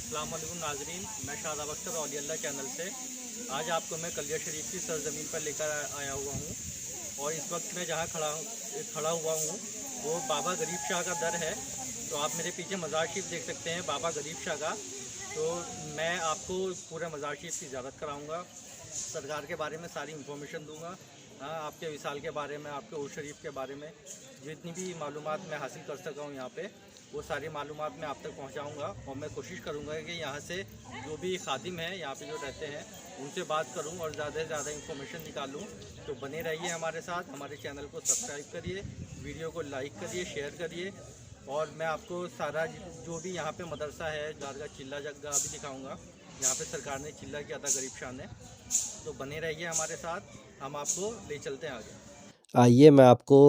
अस्सलाम वालेकुम नाजरीन, मैं शादाब अख्तर औली अल्लाह चैनल से आज आपको मैं कलिया शरीफ की सरजमीन पर लेकर आया हुआ हूँ। और इस वक्त मैं जहाँ खड़ा हुआ हूँ वो बाबा गरीब शाह का दर है। तो आप मेरे पीछे मज़ार शरीफ देख सकते हैं बाबा गरीब शाह का। तो मैं आपको पूरे मज़ार शरीफ की ज़ियारत कराऊँगा, सरकार के बारे में सारी इन्फॉर्मेशन दूँगा। हाँ, आपके विसाल के बारे में, आपके उर्स शरीफ के बारे में जितनी भी मालूमात मैं हासिल कर सका हूँ यहाँ पे, वो सारी मालूमात मैं आप तक पहुँचाऊँगा। और मैं कोशिश करूँगा कि यहाँ से जो भी खादिम हैं यहाँ पे जो रहते हैं उनसे बात करूँ और ज़्यादा से ज़्यादा इन्फॉर्मेशन निकालूँ। तो बने रहिए हमारे साथ, हमारे चैनल को सब्सक्राइब करिए, वीडियो को लाइक करिए, शेयर करिए। और मैं आपको सारा जो भी यहाँ पे मदरसा है गारगा चिल्ला जगह भी दिखाऊँगा। यहाँ पे सरकार ने चिल्ला किया था गरीब शाह ने। तो बने रहिए हमारे साथ, हम आपको ले चलते हैं आगे। आइए मैं आपको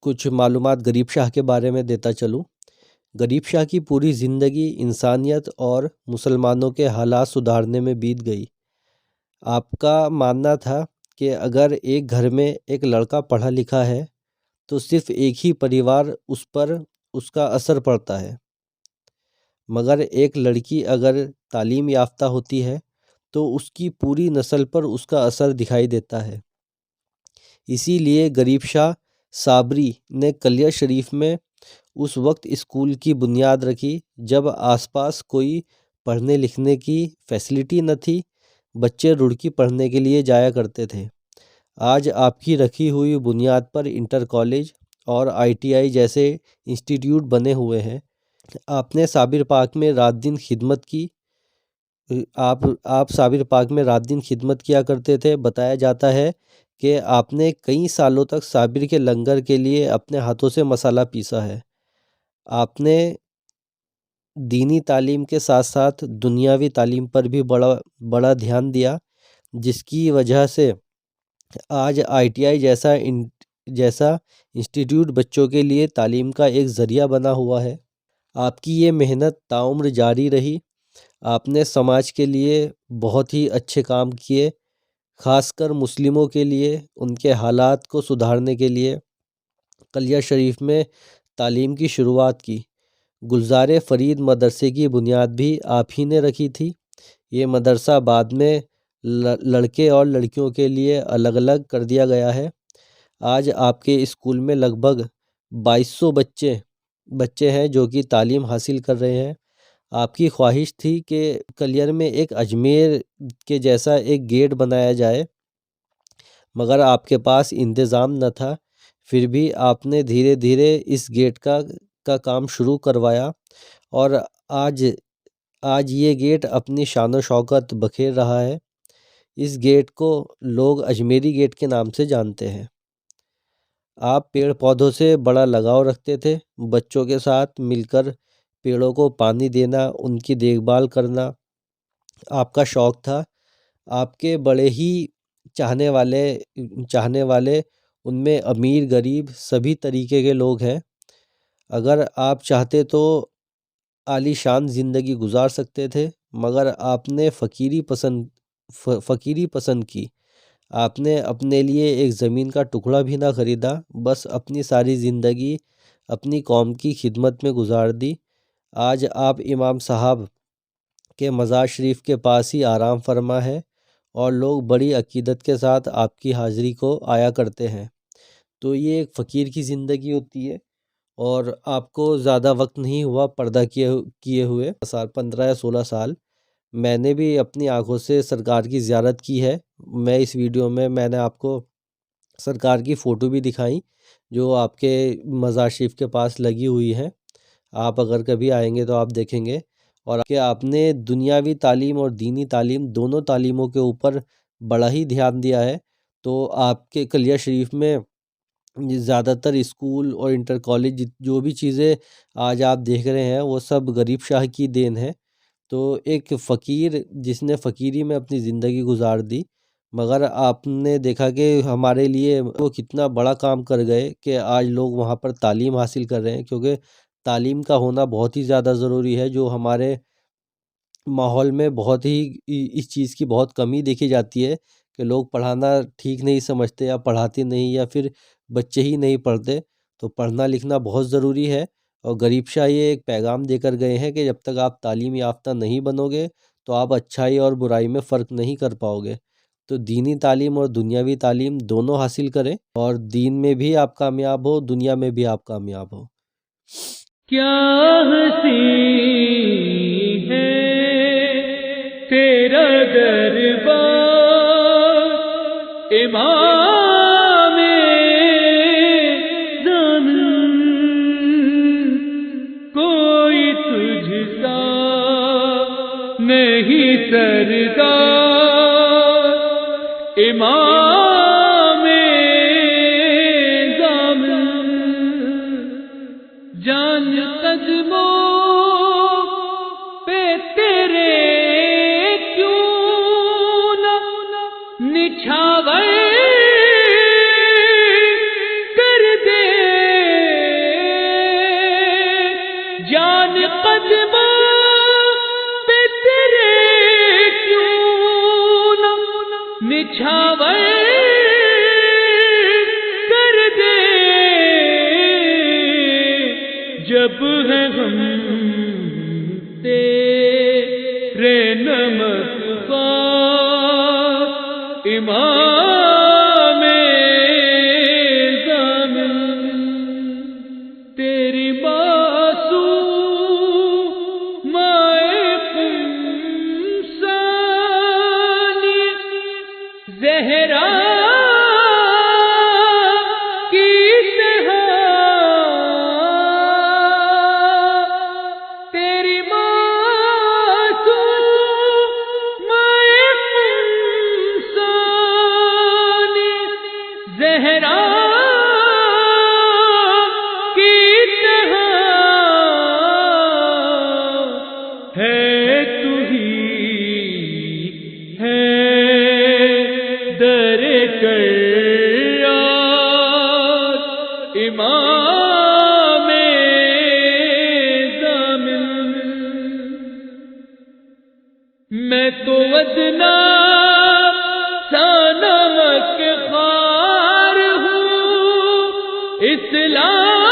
कुछ मालूमात गरीब शाह के बारे में देता चलूँ। गरीब शाह की पूरी ज़िंदगी इंसानियत और मुसलमानों के हालात सुधारने में बीत गई। आपका मानना था कि अगर एक घर में एक लड़का पढ़ा लिखा है तो सिर्फ एक ही परिवार उस पर उसका असर पड़ता है, मगर एक लड़की अगर तालीम याफ्ता होती है तो उसकी पूरी नस्ल पर उसका असर दिखाई देता है। इसीलिए गरीब शाह साबरी ने कलिया शरीफ में उस वक्त स्कूल की बुनियाद रखी जब आसपास कोई पढ़ने लिखने की फैसिलिटी न थी। बच्चे रुड़की पढ़ने के लिए जाया करते थे। आज आपकी रखी हुई बुनियाद पर इंटर कॉलेज और आईटीआई जैसे इंस्टीट्यूट बने हुए हैं। आपने साबिर पाक में रात दिन खिदमत की। आप साबिर पाक में रात दिन खिदमत किया करते थे। बताया जाता है कि आपने कई सालों तक साबिर के लंगर के लिए अपने हाथों से मसाला पीसा है। आपने दीनी तालीम के साथ साथ दुनियावी तालीम पर भी बड़ा बड़ा ध्यान दिया, जिसकी वजह से आज आईटीआई जैसा इंस्टीट्यूट बच्चों के लिए तालीम का एक ज़रिया बना हुआ है। आपकी ये मेहनत ताउम्र जारी रही। आपने समाज के लिए बहुत ही अच्छे काम किए, ख़ासकर मुस्लिमों के लिए उनके हालात को सुधारने के लिए कलिया शरीफ में तालीम की शुरुआत की। गुलज़ार फ़रीद मदरसे की बुनियाद भी आप ही ने रखी थी। ये मदरसा बाद में लड़के और लड़कियों के लिए अलग अलग कर दिया गया है। आज आपके स्कूल में लगभग 2200 बच्चे हैं जो कि तालीम हासिल कर रहे हैं। आपकी ख्वाहिश थी कि कलियर में एक अजमेर के जैसा एक गेट बनाया जाए, मगर आपके पास इंतज़ाम न था। फिर भी आपने धीरे धीरे इस गेट का काम शुरू करवाया और आज आज ये गेट अपनी शान व शौकत बखेर रहा है। इस गेट को लोग अजमेरी गेट के नाम से जानते हैं। आप पेड़ पौधों से बड़ा लगाव रखते थे। बच्चों के साथ मिलकर पेड़ों को पानी देना, उनकी देखभाल करना आपका शौक़ था। आपके बड़े ही चाहने वाले उनमें अमीर गरीब सभी तरीके के लोग हैं। अगर आप चाहते तो आलीशान ज़िंदगी गुजार सकते थे, मगर आपने फ़कीरी पसंद की। आपने अपने लिए एक ज़मीन का टुकड़ा भी ना ख़रीदा, बस अपनी सारी ज़िंदगी अपनी कौम की खिदमत में गुजार दी। आज आप इमाम साहब के मज़ार शरीफ के पास ही आराम फरमा है और लोग बड़ी अकीदत के साथ आपकी हाज़िरी को आया करते हैं। तो ये एक फ़कीर की ज़िंदगी होती है। और आपको ज़्यादा वक्त नहीं हुआ पर्दा किए हुए, 15 या 16 साल। मैंने भी अपनी आंखों से सरकार की ज़ियारत की है। मैं इस वीडियो में मैंने आपको सरकार की फ़ोटो भी दिखाई जो आपके मज़ार शरीफ के पास लगी हुई है। आप अगर कभी आएंगे तो आप देखेंगे। और कि आपने दुनियावी तालीम और दीनी तालीम दोनों तालीमों के ऊपर बड़ा ही ध्यान दिया है। तो आपके कलिया शरीफ में ज़्यादातर स्कूल और इंटर कॉलेज जो भी चीज़ें आज आप देख रहे हैं वो सब गरीब शाह की देन है। तो एक फ़कीर जिसने फ़कीरी में अपनी ज़िंदगी गुजार दी, मगर आपने देखा कि हमारे लिए वो कितना बड़ा काम कर गए कि आज लोग वहाँ पर तालीम हासिल कर रहे हैं, क्योंकि तालीम का होना बहुत ही ज़्यादा ज़रूरी है। जो हमारे माहौल में बहुत ही इस चीज़ की बहुत कमी देखी जाती है कि लोग पढ़ाना ठीक नहीं समझते या पढ़ाते नहीं या फिर बच्चे ही नहीं पढ़ते। तो पढ़ना लिखना बहुत ज़रूरी है। اور غریب شاہ یہ ایک پیغام دے کر گئے ہیں کہ جب تک آپ تعلیم یافتہ نہیں بنو گے تو آپ اچھائی اور برائی میں فرق نہیں کر پاؤ گے. تو دینی تعلیم اور دنیاوی تعلیم دونوں حاصل کریں اور دین میں بھی آپ کامیاب ہو، دنیا میں بھی آپ کامیاب ہو. کیا ہنسی ہے تیرا دربار امام زمان، کوئی تجھ سا نہیں سردار امام زمان. جان قدموں پہ تیرے کیوں نہ نچھاور کر دے، جان قدموں پہ تیرے کیوں نہ نچھاور کر دے. جب ہے ہم تیرے نمک خوار امام زمان، تیری معصوم ثانی زہرا امام زمان. میں تو ادنا سا نمک خوار ہوں اسلام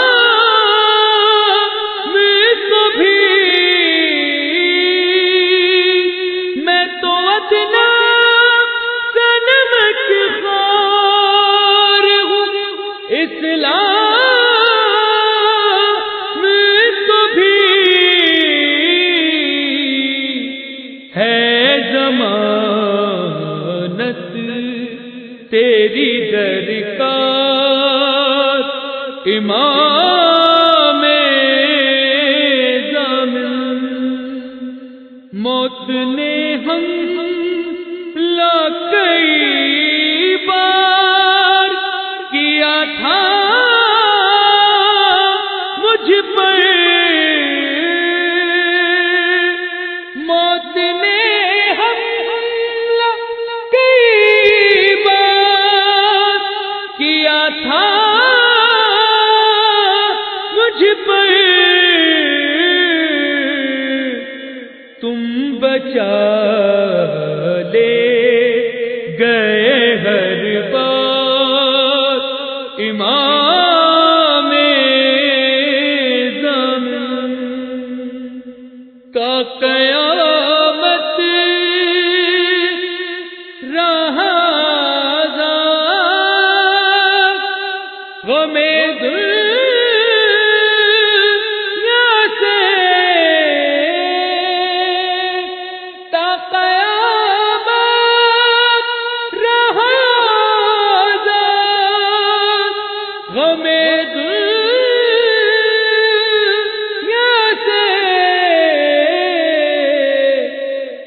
میں تو بھی، میں تو ادنا سا نمک خوار ہوں اسلام تیری درکار امام زمان. موت نے ہم لا کئی بار کیا تھا مجھ پر، موت نے تھا مجھ پر، تم بچا لے گئے ہر بار امام زمان. کا قیامت رہا غمِ دنیا سے، تا قیامت رہا غمِ دنیا سے.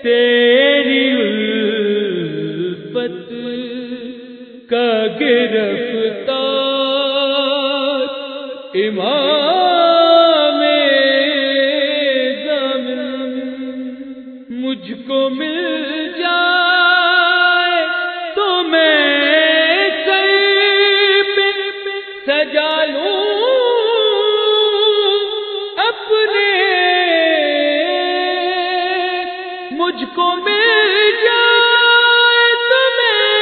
تیری الفت کا گرفتار امام زمان. مجھ کو مل جائے تو میں سر پہ سجا لوں اپنے، مجھ کو مل جائے تو میں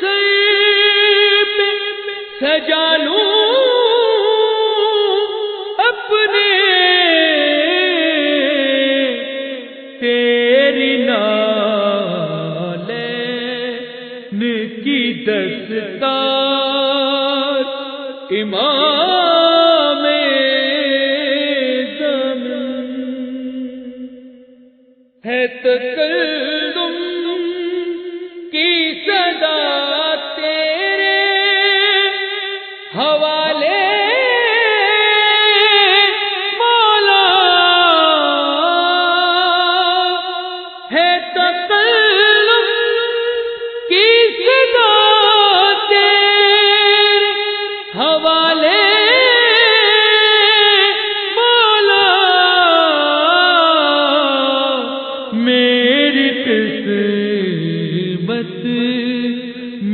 سر پہ سجا لوں اپنے. تیری نالین کی دستار امام زمان ہے تکلم کی صدا تیرے حوالے مولا ہے تکلم کی صدا تیرے حوالے مولا میری قسمت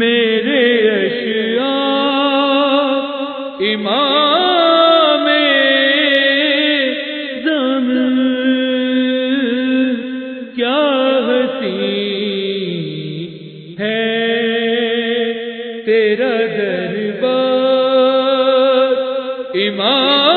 میرے اشعار امام زمان کیا حسین ہے تیرا دربار امام